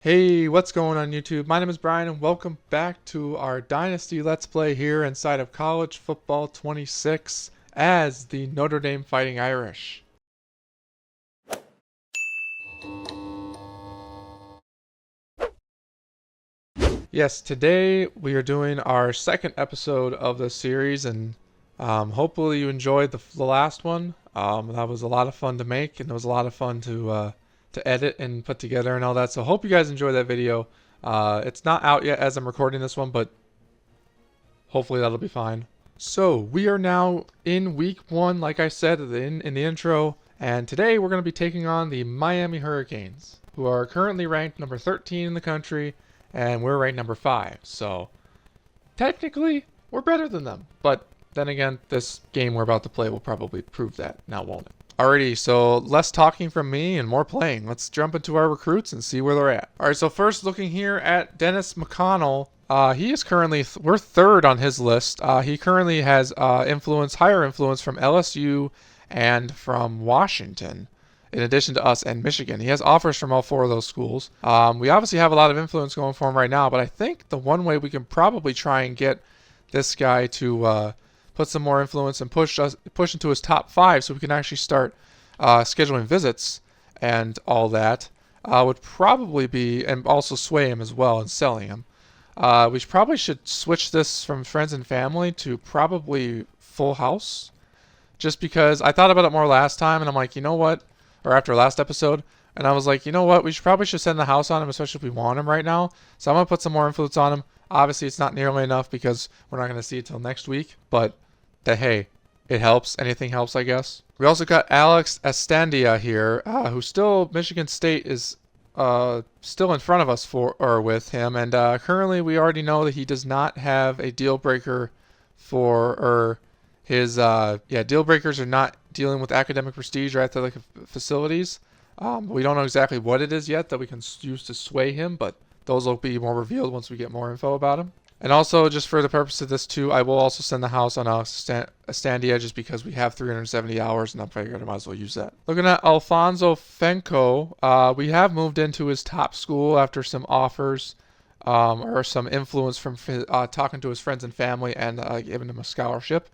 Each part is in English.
Hey, what's going on YouTube? My name is Brian and welcome back to our Dynasty Let's Play here inside of College Football 26 as the Notre Dame Fighting Irish. Yes, today we are doing our second episode of this series and hopefully you enjoyed the last one. That was a lot of fun to make and it was a lot of fun to edit and put together and all that. So hope you guys enjoyed that video. It's not out yet as I'm recording this one, but hopefully that'll be fine. So we are now in week 1, like I said in the intro, and today we're going to be taking on the Miami Hurricanes, who are currently ranked number 13 in the country, and we're ranked number 5. So technically we're better than them, but then again, this game we're about to play will probably prove that, now won't it? Alrighty, so less talking from me and more playing. Let's jump into our recruits and see where they're at. Alright, so first looking here at Dennis McConnell. He is currently, we're third on his list. He currently has higher influence from LSU and from Washington, in addition to us and Michigan. He has offers from all 4 of those schools. We obviously have a lot of influence going for him right now, but I think the one way we can probably try and get this guy to put some more influence and push into his top 5 so we can actually start scheduling visits and all that would probably be, and also sway him as well and selling him. We probably should switch this from friends and family to probably full house, just because I thought about it more last time and I'm like, you know what, or after last episode, and I was like, you know what, we probably should send the house on him, especially if we want him right now. So I'm going to put some more influence on him. Obviously, it's not nearly enough because we're not going to see it till next week, but hey, it helps. Anything helps, I guess. We also got Alex Estandia here, who still, Michigan State is still in front of us with him, and currently we already know that he does not have a deal breaker for, his, deal breakers are not dealing with academic prestige or athletic facilities. We don't know exactly what it is yet that we can use to sway him, but those will be more revealed once we get more info about him. And also, just for the purpose of this too, I will also send the house on Estandia just because we have 370 hours, and I figured I might as well use that. Looking at Alfonso Fenco, we have moved into his top school after some offers or some influence from talking to his friends and family and giving him a scholarship.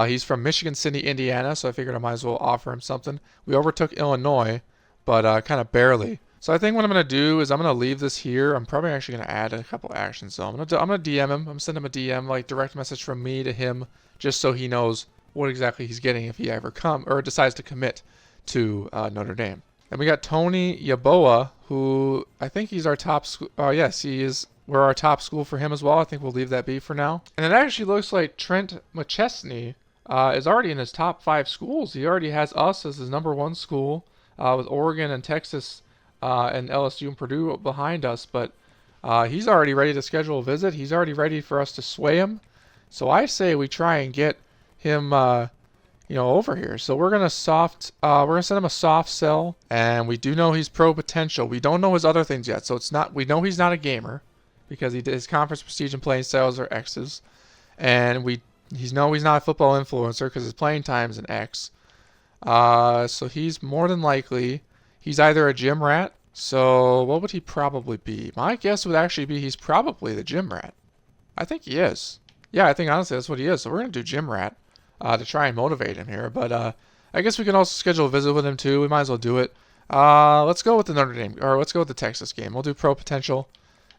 He's from Michigan City, Indiana, so I figured I might as well offer him something. We overtook Illinois, but kind of barely. So I think what I'm going to do is I'm going to leave this here. I'm probably actually going to add a couple actions. So I'm going to DM him. I'm going to send him a DM, like direct message from me to him, just so he knows what exactly he's getting if he ever decides to commit to Notre Dame. And we got Tony Yaboa, who I think he's our top school. Yes, he is. We're our top school for him as well. I think we'll leave that be for now. And it actually looks like Trent McChesney is already in his top 5 schools. He already has us as his number 1 school with Oregon and Texas and LSU and Purdue behind us, but he's already ready to schedule a visit. He's already ready for us to sway him. So I say we try and get him, over here. So we're gonna send him a soft sell, and we do know he's pro potential. We don't know his other things yet, so we know he's not a gamer because his conference prestige and playing styles are X's, and he's not a football influencer because his playing time is an X. So he's more than likely. He's either a gym rat, so what would he probably be? My guess would actually be he's probably the gym rat. I think he is. Yeah, I think honestly that's what he is. So we're going to do gym rat to try and motivate him here. But I guess we can also schedule a visit with him too. We might as well do it. Let's go with the Notre Dame, or let's go with the Texas game. We'll do pro potential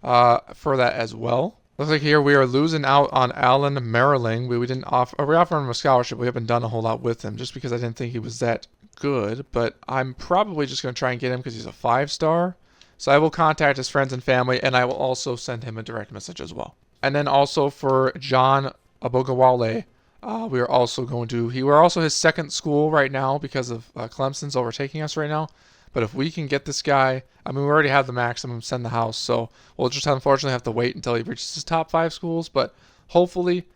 for that as well. Looks like here we are losing out on Alan Merriling. We didn't offer him a scholarship. We haven't done a whole lot with him just because I didn't think he was that good, but I'm probably just going to try and get him because he's a 5-star. So I will contact his friends and family, and I will also send him a direct message as well. And then also for John Abogawale, we're also his second school right now because of Clemson's overtaking us right now. But if we can get this guy, I mean, we already have the maximum send the house, so we'll just unfortunately have to wait until he reaches his top 5 schools. But hopefully,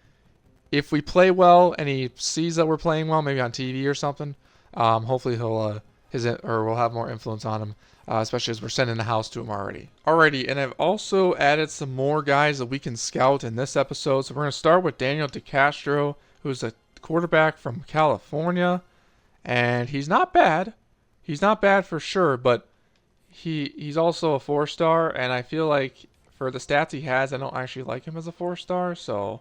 if we play well and he sees that we're playing well, maybe on TV or something, hopefully we'll have more influence on him, especially as we're sending the house to him already. Alrighty, and I've also added some more guys that we can scout in this episode. So we're going to start with Daniel DeCastro, who's a quarterback from California, and he's not bad. He's not bad for sure, but he's also a 4-star, and I feel like for the stats he has, I don't actually like him as a 4-star, so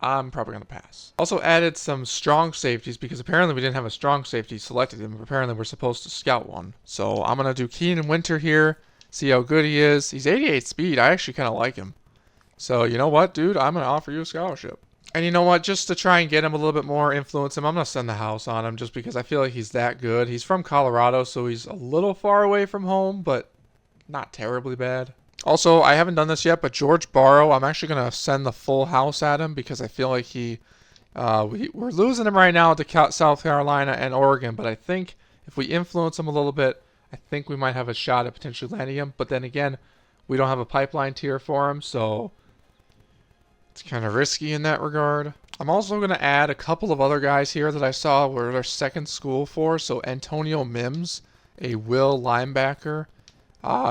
I'm probably going to pass. Also added some strong safeties because apparently we didn't have a strong safety selected him. Apparently we're supposed to scout one. So I'm going to do Keenan Winter here, see how good he is. He's 88 speed. I actually kind of like him. So you know what, dude? I'm going to offer you a scholarship. And you know what? Just to try and get him a little bit more, influence him, I'm going to send the house on him just because I feel like he's that good. He's from Colorado, so he's a little far away from home, but not terribly bad. Also, I haven't done this yet, but George Barrow, I'm actually going to send the full house at him because I feel like we're losing him right now to South Carolina and Oregon, but I think if we influence him a little bit, I think we might have a shot at potentially landing him. But then again, we don't have a pipeline tier for him, so it's kind of risky in that regard. I'm also going to add a couple of other guys here that I saw were their second school for. So Antonio Mims, a will linebacker.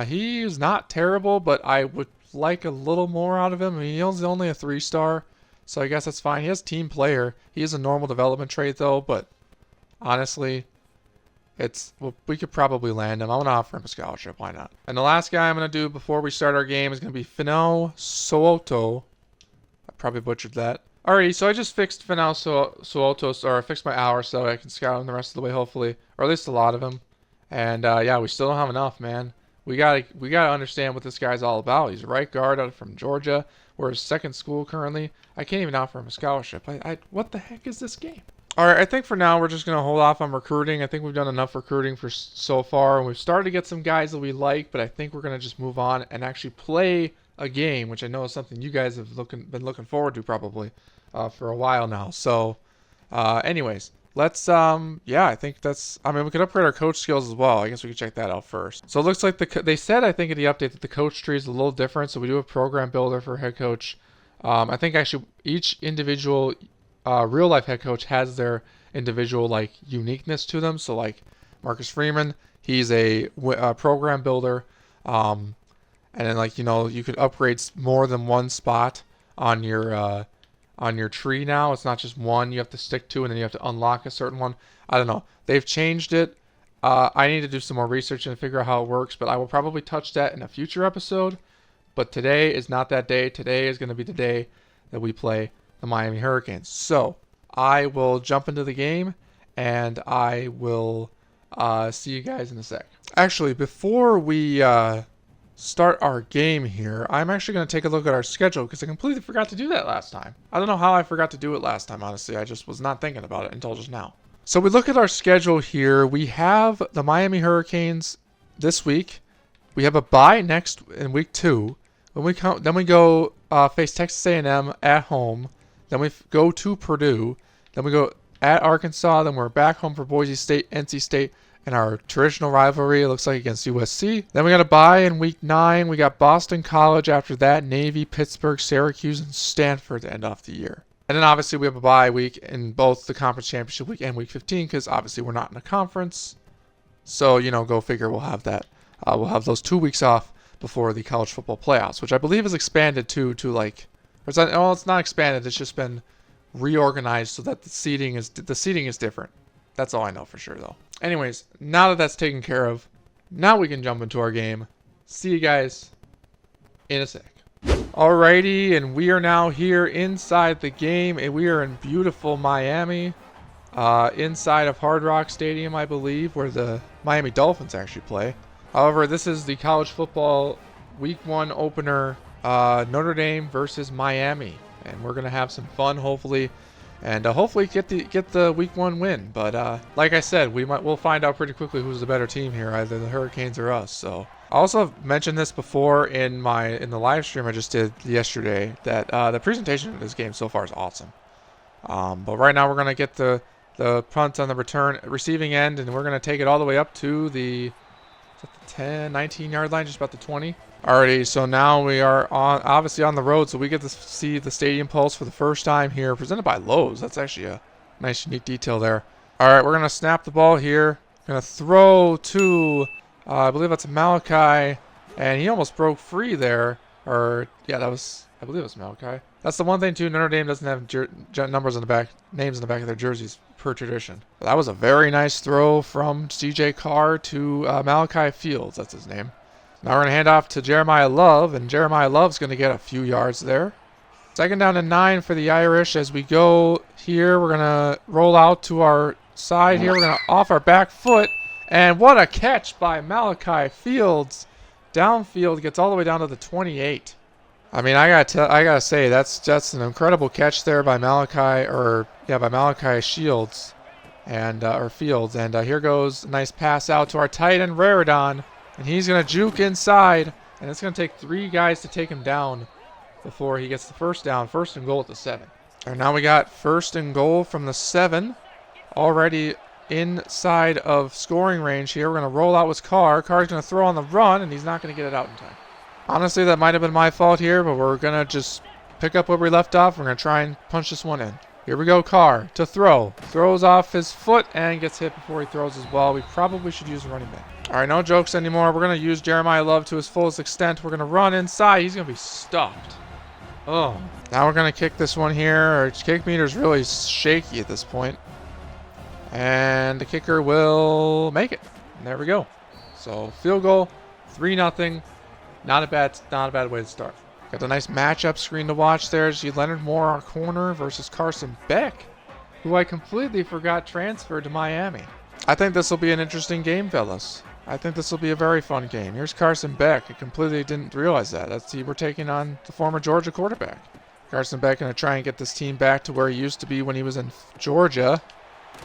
He's not terrible, but I would like a little more out of him. I mean, he's only a 3-star, so I guess that's fine. He has team player. He is a normal development trait, though, but honestly, we could probably land him. I'm going to offer him a scholarship. Why not? And the last guy I'm going to do before we start our game is going to be Finau So'oto. I probably butchered that. Alrighty, so I just fixed Finau So'oto, or I fixed my hour so I can scout him the rest of the way, hopefully, or at least a lot of him. And yeah, we still don't have enough, man. We gotta understand what this guy's all about. He's a right guard out from Georgia. We're his second school currently. I can't even offer him a scholarship. What the heck is this game? All right, I think for now we're just gonna hold off on recruiting. I think we've done enough recruiting for so far, and we've started to get some guys that we like. But I think we're gonna just move on and actually play a game, which I know is something you guys have been looking forward to probably for a while now. So, anyways. Let's, yeah, I think I mean, we could upgrade our coach skills as well. I guess we could check that out first. So it looks like they said, I think in the update that the coach tree is a little different. So we do have program builder for head coach. I think actually each individual, real life head coach has their individual, like, uniqueness to them. So like Marcus Freeman, he's a program builder. And then like, you know, you could upgrade more than one spot on your tree now. It's not just one you have to stick to and then you have to unlock a certain one. I don't know. They've changed it. I need to do some more research and figure out how it works, but I will probably touch that in a future episode. But today is not that day. Today is going to be the day that we play the Miami Hurricanes. So I will jump into the game and I will see you guys in a sec. Actually, before we start our game here, I'm actually going to take a look at our schedule because I completely forgot to do that last time. I don't know how I forgot to do it last time, honestly. I just was not thinking about it until just now. So we look at our schedule here. We have the Miami Hurricanes this week. We have a bye in week 2. Then we go face Texas A&M at home. Then we go to Purdue. Then we go at Arkansas. Then we're back home for Boise State, NC State, and our traditional rivalry, it looks like, against USC. Then we got a bye in week 9. We got Boston College after that, Navy, Pittsburgh, Syracuse, and Stanford to end off the year. And then obviously we have a bye week in both the conference championship week and week 15 because obviously we're not in a conference. So, you know, go figure, we'll have that. We'll have those 2 weeks off before the college football playoffs, which I believe is expanded to like, it's not expanded, it's just been reorganized so that the seating is different. That's all I know for sure, though. Anyways, now that that's taken care of, now we can jump into our game. See you guys in a sec. Alrighty, and we are now here inside the game, and we are in beautiful Miami, inside of Hard Rock Stadium, I believe, where the Miami Dolphins actually play. However, this is the college football week 1 opener, Notre Dame versus Miami, and we're gonna have some fun, hopefully. And hopefully get the week 1 win. But like I said, we'll find out pretty quickly who's the better team here, either the Hurricanes or us. So I also have mentioned this before in the live stream I just did yesterday that the presentation of this game so far is awesome. But right now we're gonna get the punt on the receiving end, and we're gonna take it all the way up to the 10, 19 yard line, just about the 20. Alrighty, so now we are obviously on the road, so we get to see the Stadium Pulse for the first time here, presented by Lowe's. That's actually a nice, unique detail there. Alright, we're going to snap the ball here. Going to throw to, I believe that's Malachi, and he almost broke free there. Or, yeah, I believe it was Malachi. That's the one thing, too. Notre Dame doesn't have numbers on the back, names on the back of their jerseys, per tradition. But that was a very nice throw from CJ Carr to Malachi Fields. That's his name. Now we're going to hand off to Jeremiah Love, and Jeremiah Love's going to get a few yards there. Second down and 9 for the Irish. As we go here, we're going to roll out to our side here. We're going to off our back foot. And what a catch by Malachi Fields. Downfield, gets all the way down to the 28. I mean, I gotta say that's an incredible catch there by Malachi Shields and or Fields. And here goes a nice pass out to our tight end Raridon, and he's gonna juke inside, and it's gonna take 3 guys to take him down before he gets the first down. First and goal at the 7. And now we got first and goal from the 7, already inside of scoring range here. We're going to roll out with Carr. Carr's going to throw on the run, and he's not going to get it out in time. Honestly, that might have been my fault here, but we're going to just pick up where we left off. We're going to try and punch this one in. Here we go, Carr to throw. Throws off his foot and gets hit before he throws his ball. We probably should use a running back. All right, no jokes anymore. We're going to use Jeremiah Love to his fullest extent. We're going to run inside. He's going to be stopped. Oh. Now we're going to kick this one here. Our kick meter's really shaky at this point. And the kicker will make it. And there we go. So field goal, 3-0. Not a bad way to start. Got the nice matchup screen to watch there. See Leonard Moore, our corner, versus Carson Beck, who I completely forgot transferred to Miami. I think this will be an interesting game, fellas. I think this will be a very fun game. Here's Carson Beck. I completely didn't realize that. We're taking on the former Georgia quarterback. Carson Beck going to try and get this team back to where he used to be when he was in Georgia.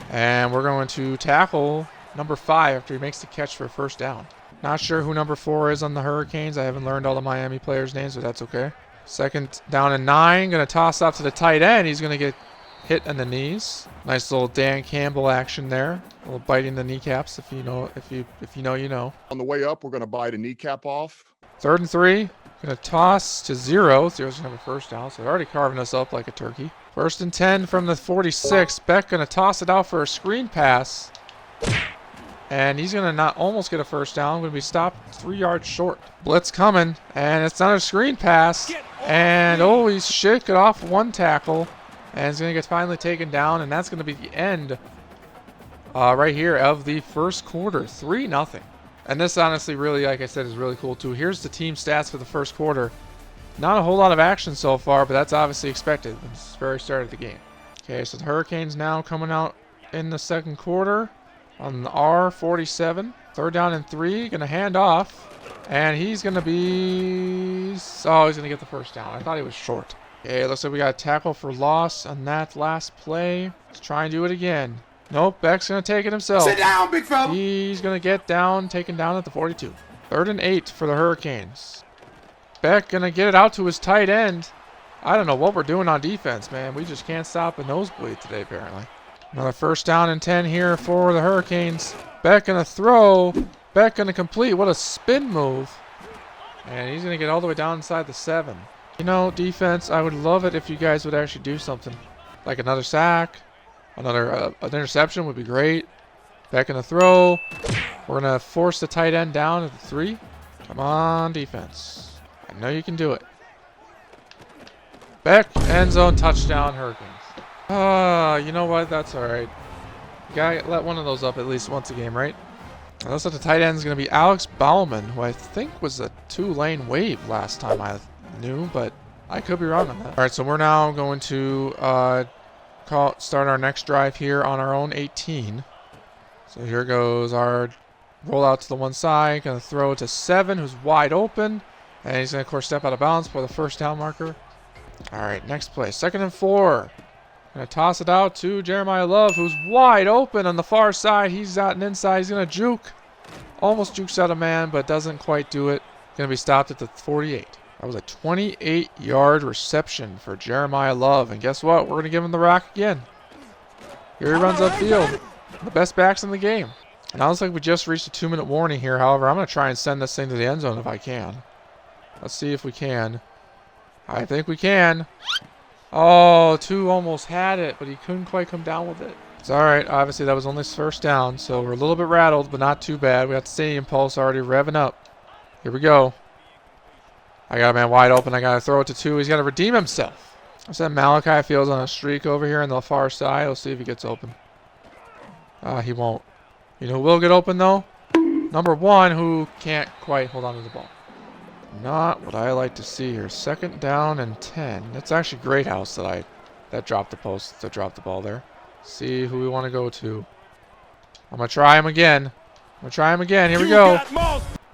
And we're going to tackle number 5 after he makes the catch for a first down. Not sure who number 4 is on the Hurricanes. I haven't learned all the Miami players' names, but that's okay. Second down and 9. Going to toss off to the tight end. He's going to get hit in the knees. Nice little Dan Campbell action there. A little biting the kneecaps. If you know, you know. On the way up, we're going to bite a kneecap off. Third and 3. Going to toss to 0. 0's going to have a first down, so they're already carving us up like a turkey. First and 10 from the 46. Beck going to toss it out for a screen pass. And he's going to not almost get a first down. Going to be stopped 3 yards short. Blitz coming. And it's not a screen pass. And holy shit, got off one tackle. And it's going to get finally taken down. And that's going to be the end right here of the first quarter. 3-0. And this honestly really, like I said, is really cool too. Here's the team stats for the first quarter. Not a whole lot of action so far, but that's obviously expected. It's the very start of the game. Okay, so the Hurricanes now coming out in the second quarter on the R47. Third down and 3. Going to hand off. And he's going to be... Oh, he's going to get the first down. I thought he was short. Okay, looks like we got a tackle for loss on that last play. Let's try and do it again. Nope, Beck's going to take it himself. Sit down, big fella. He's going to get down, taken down at the 42. Third and 8 for the Hurricanes. Beck going to get it out to his tight end. I don't know what we're doing on defense, man. We just can't stop a nosebleed today, apparently. Another first down and 10 here for the Hurricanes. Beck going to throw. Beck going to complete. What a spin move. And he's going to get all the way down inside the 7. You know, defense, I would love it if you guys would actually do something. Like another sack. An interception would be great. Beck going to throw. We're going to force the tight end down at the 3. Come on, defense. I know you can do it. Beck, end zone, touchdown, Hurricanes. You know what? That's all right. You gotta let one of those up at least once a game, right? It looks like the tight end is going to be Alex Bauman, who I think was a Tulane Wave last time I knew, but I could be wrong on that. All right, so we're now going to start our next drive here on our own 18. So here goes our rollout to the one side. Going to throw it to 7, who's wide open. And he's going to, of course, step out of bounds for the first down marker. All right, next play. 2nd and 4. Going to toss it out to Jeremiah Love, who's wide open on the far side. He's out and inside. He's going to juke. Almost jukes out a man, but doesn't quite do it. Going to be stopped at the 48. That was a 28-yard reception for Jeremiah Love. And guess what? We're going to give him the rock again. Here he runs upfield. The best backs in the game. And it looks like we just reached a 2-minute warning here. However, I'm going to try and send this thing to the end zone if I can. Let's see if we can. I think we can. Oh, 2 almost had it, but he couldn't quite come down with it. It's all right. Obviously, that was only his first down, so we're a little bit rattled, but not too bad. We got the stadium pulse already revving up. Here we go. I got a man wide open. I got to throw it to 2. He's got to redeem himself. I said Malachi Fields on a streak over here on the far side. We'll see if he gets open. He won't. You know who will get open, though? Number 1, who can't quite hold on to the ball. Not what I like to see here. 2nd down and 10. That's actually Greathouse that dropped the post, that dropped the ball there. See who we want to go to. I'm going to try him again. Here we go.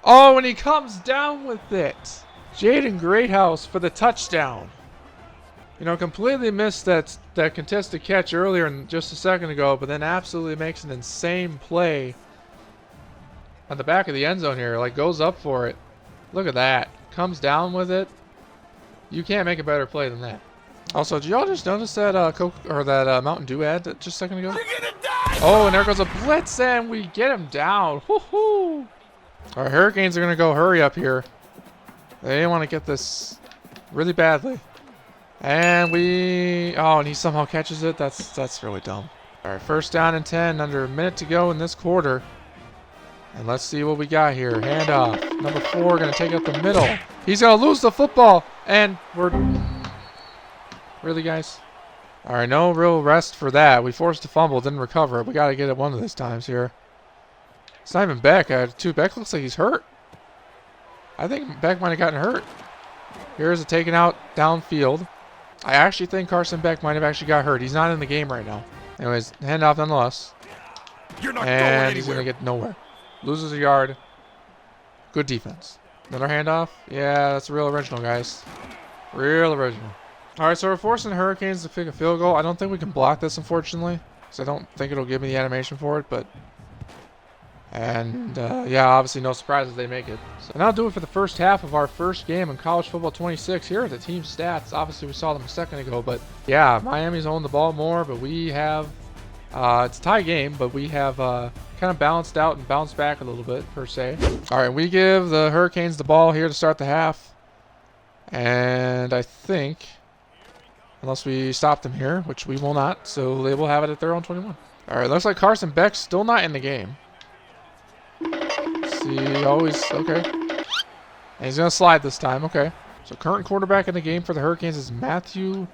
Oh, and he comes down with it. Jaden Greathouse for the touchdown. You know, completely missed that contested catch earlier and just a second ago, but then absolutely makes an insane play on the back of the end zone here. Like, goes up for it. Look at that. Comes down with it. You can't make a better play than that. Also, did y'all just notice that Mountain Dew ad just a second ago? Oh, and there goes a blitz, and we get him down. Woohoo! Our Hurricanes are going to go hurry up here. They want to get this really badly. And and he somehow catches it. That's really dumb. All right, 1st down and 10, under a minute to go in this quarter. And let's see what we got here. Handoff. Number 4 going to take out the middle. He's going to lose the football. And we're... Really, guys? All right, no real rest for that. We forced a fumble, didn't recover it. We got to get it one of these times here. It's not even Beck. Beck looks like he's hurt. I think Beck might have gotten hurt. Here's a taken out downfield. I actually think Carson Beck might have actually got hurt. He's not in the game right now. Anyways, handoff nonetheless. You're not and he's going to get nowhere. Loses a yard. Good defense. Another handoff. Yeah, that's real original, guys. Real original. All right, so we're forcing the Hurricanes to kick a field goal. I don't think we can block this, unfortunately, because I don't think it'll give me the animation for it, but... yeah, obviously no surprises they make it. So that'll do it for the first half of our first game in College Football 26. Here are the team stats. Obviously, we saw them a second ago, but yeah, Miami's owned the ball more, but we have... it's a tie game, but we have kind of balanced out and bounced back a little bit, per se. All right, we give the Hurricanes the ball here to start the half. And I think... Unless we stop them here, which we will not. So they will have it at their own 21. All right, looks like Carson Beck's still not in the game. See, okay. And he's going to slide this time, okay. So current quarterback in the game for the Hurricanes is Matthew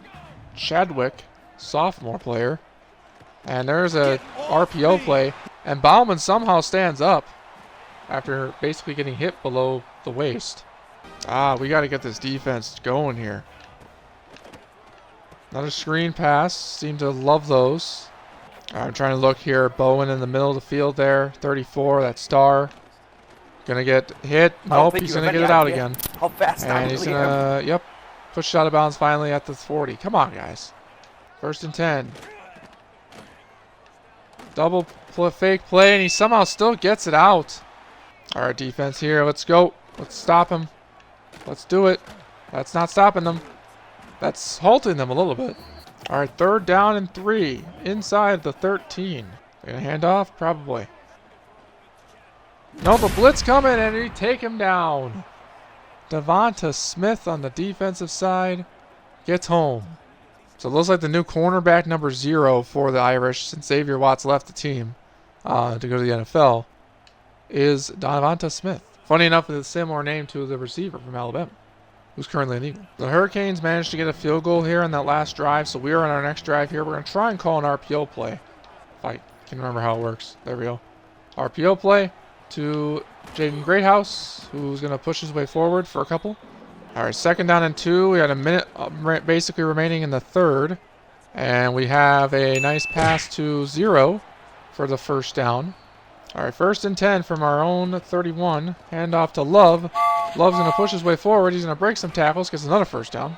Chadwick, sophomore player. And there's a RPO play. And Bauman somehow stands up after basically getting hit below the waist. We got to get this defense going here. Another screen pass. Seem to love those. I'm trying to look here. Bowen in the middle of the field there. 34, that star. Gonna get hit. Nope, he's gonna get it out again. How fast and he's gonna, push out of bounds finally at the 40. Come on, guys. 1st and 10. Double fake play, and he somehow still gets it out. All right, defense here. Let's go. Let's stop him. Let's do it. That's not stopping them. That's halting them a little bit. All right, 3rd down and 3. Inside the 13. They're going to hand off? Probably. No, the blitz coming, and he take him down. Devonta Smith on the defensive side gets home. So it looks like the new cornerback number 0 for the Irish, since Xavier Watts left the team to go to the NFL, is Devonta Smith. Funny enough, it's a similar name to the receiver from Alabama, who's currently an Eagle. The Hurricanes managed to get a field goal here on that last drive, so we are on our next drive here. We're going to try and call an RPO play, if I can remember how it works. There we go. RPO play to Jaden Greathouse, who's going to push his way forward for a couple. All right, 2nd down and 2. We had a minute basically remaining in the 3rd, and we have a nice pass to 0 for the 1st down. All right, 1st and 10 from our own 31. Hand off to Love. Love's going to push his way forward. He's going to break some tackles, gets another 1st down.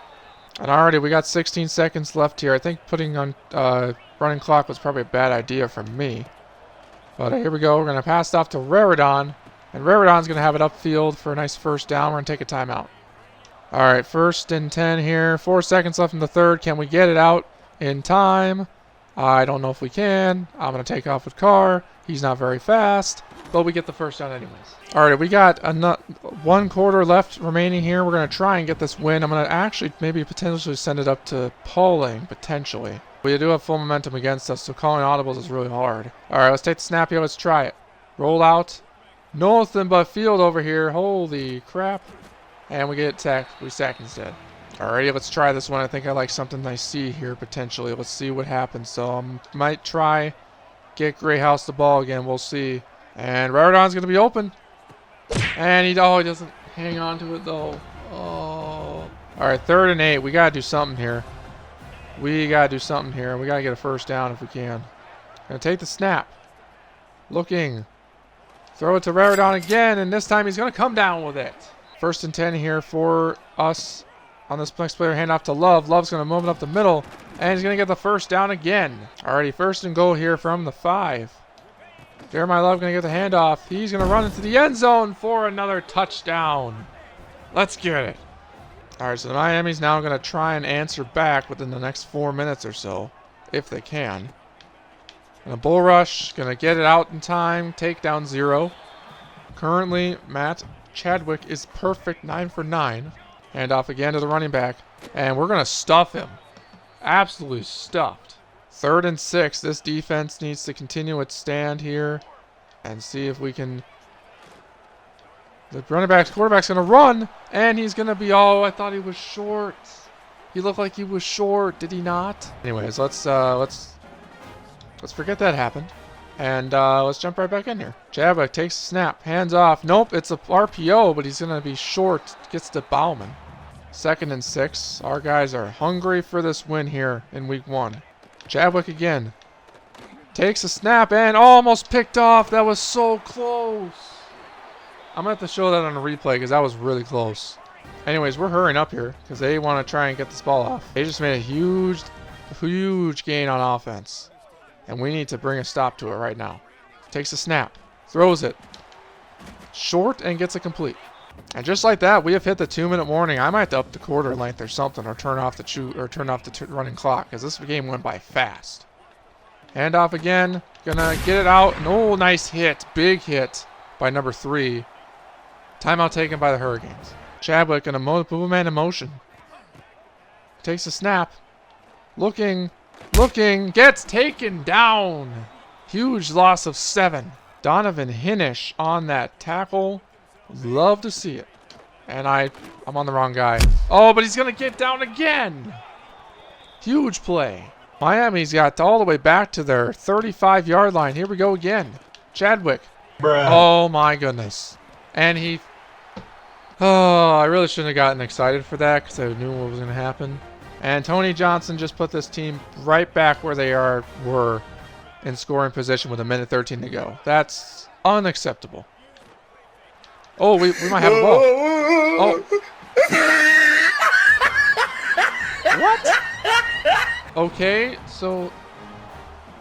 And already we got 16 seconds left here. I think putting on running clock was probably a bad idea for me. But here we go. We're going to pass it off to Raridon. And Raridon's going to have it upfield for a nice 1st down. We're going to take a timeout. All right, 1st and 10 here. 4 seconds left in the 3rd. Can we get it out in time? I don't know if we can. I'm going to take off with Carr. He's not very fast, but we get the 1st down anyways. All right, we got 1 quarter left remaining here. We're going to try and get this win. I'm going to actually maybe potentially send it up to Pauling, potentially. We do have full momentum against us, so calling audibles is really hard. All right, let's take the snap here. Let's try it. Roll out. Nothing but field over here. Holy crap. And we get sacked. We sack instead. Alrighty, let's try this one. I think I like something I see here potentially. Let's see what happens. So I might try get Greyhouse the ball again. We'll see. And Raridon's going to be open. And he doesn't hang on to it though. Oh. Alright, 3rd and 8. We got to do something here. We got to do something here. We got to get a first down if we can. Gonna take the snap. Looking. Throw it to Raridon again, and this time he's gonna come down with it. 1st and 10 here for us on this next player. Hand off to Love. Love's gonna move it up the middle, and he's gonna get the first down again. Alrighty, 1st and goal here from the 5. Jeremiah Love gonna get the handoff. He's gonna run into the end zone for another touchdown. Let's get it. Alright, so Miami's now gonna try and answer back within the next 4 minutes or so, if they can. And a bull rush, gonna get it out in time, takedown 0. Currently, Matt Chadwick is perfect, 9 for 9. Hand off again to the running back, and we're gonna stuff him. Absolutely stuffed. 3rd and 6. This defense needs to continue its stand here and see if we can. The quarterback's gonna run, and he's gonna be. Oh, I thought he was short. He looked like he was short, did he not? Anyways, let's forget that happened. And let's jump right back in here. Chadwick takes a snap. Hands off. Nope, it's a RPO, but he's going to be short. Gets to Bauman. 2nd and 6. Our guys are hungry for this win here in week 1. Chadwick again. Takes a snap and almost picked off. That was so close. I'm going to have to show that on a replay because that was really close. Anyways, we're hurrying up here because they want to try and get this ball off. They just made a huge gain on offense. And we need to bring a stop to it right now. Takes a snap. Throws it. Short and gets it complete. And just like that, we have hit the 2-minute warning. I might have to up the quarter length or something, or turn off the running clock, because this game went by fast. Hand off again. Gonna get it out. And oh, nice hit. Big hit by number 3. Timeout taken by the Hurricanes. Chadwick gonna move a man in motion. Takes a snap. Looking, gets taken down. Huge loss of 7. Donovan Hinish on that tackle. Love to see it. And I'm on the wrong guy. Oh, but he's going to get down again. Huge play. Miami's got all the way back to their 35-yard line. Here we go again. Chadwick. Bruh. Oh, my goodness. And he... Oh, I really shouldn't have gotten excited for that because I knew what was going to happen. And Tony Johnson just put this team right back where they were in scoring position with 1:13 to go. That's unacceptable. Oh, we might have a ball. Oh. What? Okay, so...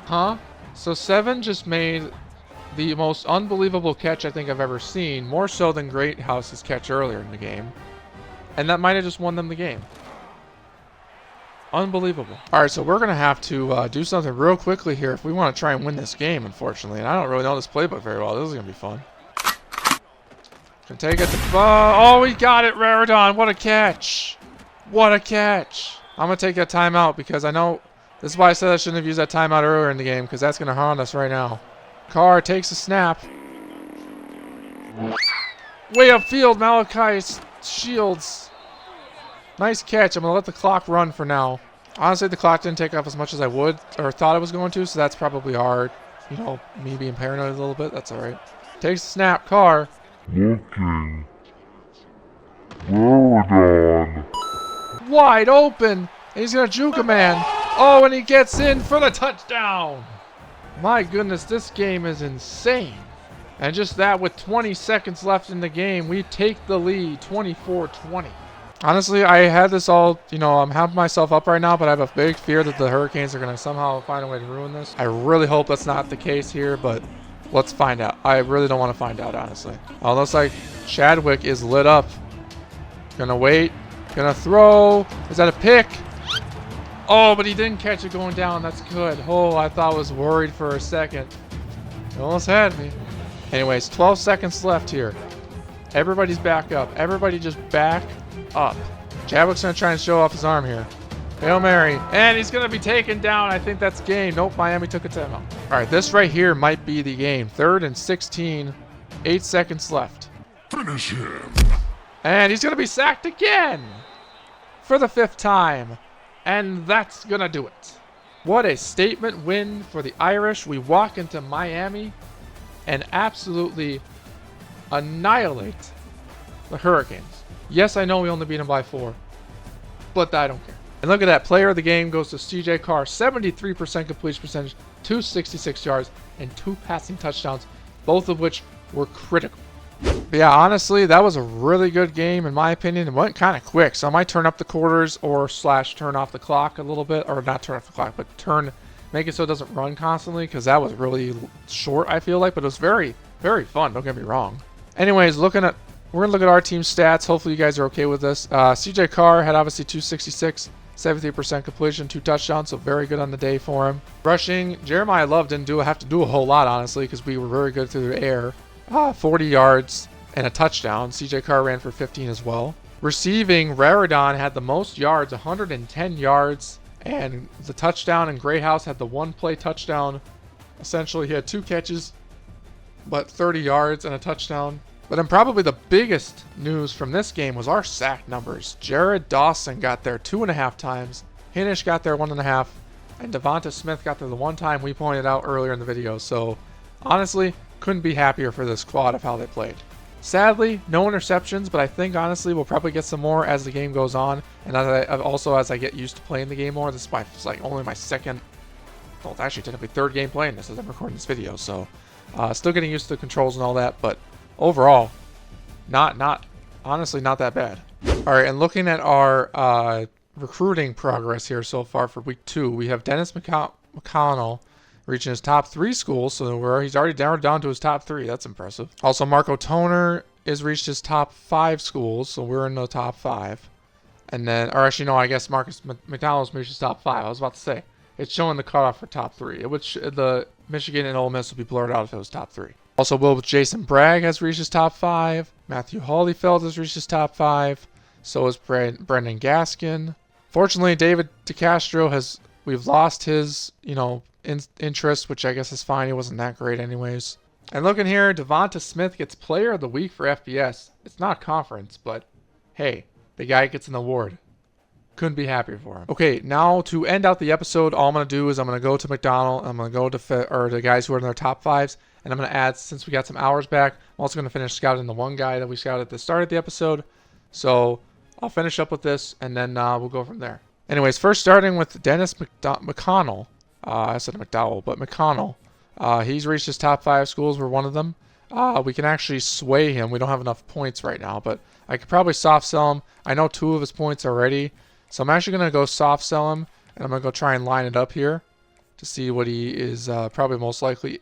Huh? So 7 just made the most unbelievable catch I think I've ever seen. More so than Greathouse's catch earlier in the game. And that might have just won them the game. Unbelievable. All right, so we're going to have to do something real quickly here if we want to try and win this game, unfortunately. And I don't really know this playbook very well. This is going to be fun. Can take it to... Oh, we got it, Raridon. What a catch. What a catch. I'm going to take that timeout because I know... This is why I said I shouldn't have used that timeout earlier in the game because that's going to haunt us right now. Carr takes a snap. Way upfield, Malachi Shields. Nice catch. I'm going to let the clock run for now. Honestly, the clock didn't take off as much as I would or thought it was going to, so that's probably hard. You know, me being paranoid a little bit. That's all right. Takes the snap. Carr. Looking. Raridon. Wide open. And he's going to juke a man. Oh, and he gets in for the touchdown. My goodness, this game is insane. And just that, with 20 seconds left in the game, we take the lead 24-20. Honestly, I had this all, I'm happing myself up right now, but I have a big fear that the Hurricanes are going to somehow find a way to ruin this. I really hope that's not the case here, but let's find out. I really don't want to find out, honestly. Oh, looks like Chadwick is lit up. Gonna wait. Gonna throw. Is that a pick? Oh, but he didn't catch it going down. That's good. Oh, I thought I was worried for a second. You almost had me. Anyways, 12 seconds left here. Everybody's back up. Everybody just back up. Chadwick's going to try and show off his arm here. Hail Mary. And he's going to be taken down. I think that's game. Nope, Miami took a timeout. All right, this right here might be the game. 3rd and 16. 8 seconds left. Finish him. And he's going to be sacked again for the 5th time. And that's going to do it. What a statement win for the Irish. We walk into Miami and absolutely annihilate the Hurricanes. Yes, I know we only beat them by 4, but I don't care. And look at that. Player of the game goes to CJ Carr. 73% completion percentage, 266 yards, and 2 passing touchdowns, both of which were critical. But yeah, honestly, that was a really good game in my opinion. It went kind of quick, so I might turn up the quarters or / turn off the clock a little bit, or not turn off the clock, but make it so it doesn't run constantly, because that was really short, I feel like, but it was very, very fun. Don't get me wrong. Anyways, we're gonna look at our team stats. Hopefully, you guys are okay with this. CJ Carr had obviously 266, 73% completion, 2 touchdowns, so very good on the day for him. Rushing, Jeremiah Love didn't have to do a whole lot, honestly, because we were very good through the air. 40 yards and a touchdown. CJ Carr ran for 15 as well. Receiving, Raridon had the most yards, 110 yards, and the touchdown, and Greyhouse had the 1-play touchdown. Essentially, he had 2 catches, but 30 yards and a touchdown. But then probably the biggest news from this game was our sack numbers. Jared Dawson got there 2.5 times. Hinish got there 1.5. And Devonta Smith got there the 1 time we pointed out earlier in the video. So, honestly, couldn't be happier for this squad of how they played. Sadly, no interceptions, but I think, honestly, we'll probably get some more as the game goes on. And as I get used to playing the game more. This is only my second, well, it's actually technically 3rd game playing this as I'm recording this video. So, still getting used to the controls and all that, but overall, honestly, not that bad. All right, and looking at our recruiting progress here so far for week 2, we have Dennis McConnell reaching his top 3 schools, so he's already down to his top 3. That's impressive. Also, Marco Toner has reached his top 5 schools, so we're in the top 5. And then, or actually, no, I guess Marcus McDonald's reached his top 5. I was about to say, it's showing the cutoff for top 3, which the Michigan and Ole Miss would be blurred out if it was top 3. Also, Jason Bragg has reached his top 5. Matthew Holyfield has reached his top 5. So has Brendan Gaskin. Fortunately, David DeCastro we've lost his, interest, which I guess is fine. He wasn't that great anyways. And looking here, Devonta Smith gets Player of the Week for FBS. It's not conference, but hey, the guy gets an award. Couldn't be happier for him. Okay, now to end out the episode, all I'm going to do is I'm going to go to McDonald. I'm going to go to the guys who are in their top 5s. And I'm going to add, since we got some hours back, I'm also going to finish scouting the one guy that we scouted at the start of the episode. So I'll finish up with this, and then we'll go from there. Anyways, first starting with Dennis McConnell. I said McDowell, but McConnell. He's reached his top 5 schools. We're one of them. We can actually sway him. We don't have enough points right now, but I could probably soft sell him. I know 2 of his points already. So I'm actually going to go soft sell him, and I'm going to go try and line it up here to see what he is probably most likely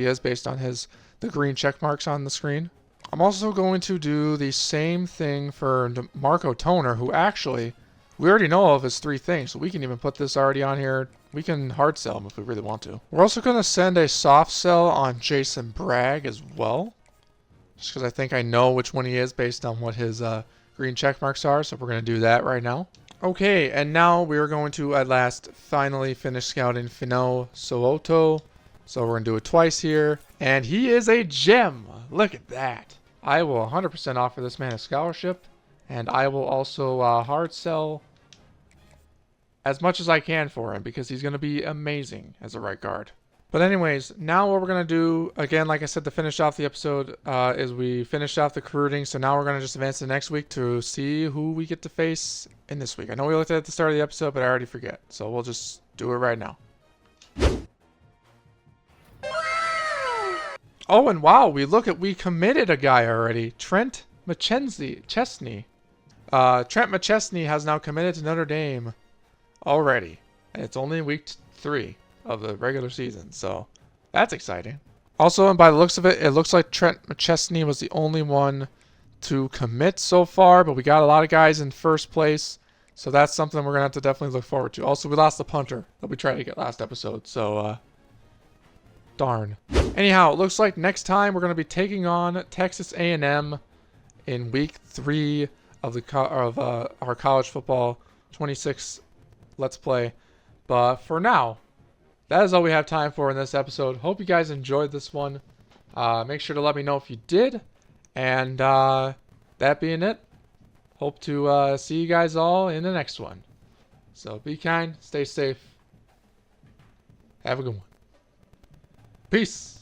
is based on the green check marks on the screen. I'm also going to do the same thing for Marco Toner, who actually we already know of his 3 things, so we can even put this already on here. We can hard sell him if we really want to. We're also going to send a soft sell on Jason Bragg as well, just because I think I know which one he is based on what his green check marks are, so we're going to do that right now. Okay, and now we are going to at last finally finish scouting Fino Soto. So we're going to do it twice here, and he is a gem. Look at that. I will 100% offer this man a scholarship, and I will also hard sell as much as I can for him because he's going to be amazing as a right guard. But anyways, now what we're going to do, again, like I said, to finish off the episode, is we finished off the recruiting. So now we're going to just advance to next week to see who we get to face in this week. I know we looked at the start of the episode, but I already forget. So we'll just do it right now. Oh, and wow, we committed a guy already. Trent McChesney. Trent McChesney has now committed to Notre Dame already. And it's only week 3 of the regular season, so that's exciting. Also, and by the looks of it, it looks like Trent McChesney was the only one to commit so far, but we got a lot of guys in first place, so that's something we're going to have to definitely look forward to. Also, we lost the punter that we tried to get last episode, so darn. Anyhow, it looks like next time we're going to be taking on Texas A&M in week 3 of our college football 26 Let's Play. But for now, that is all we have time for in this episode. Hope you guys enjoyed this one. Make sure to let me know if you did. And that being it, hope to see you guys all in the next one. So be kind, stay safe, have a good one. Peace.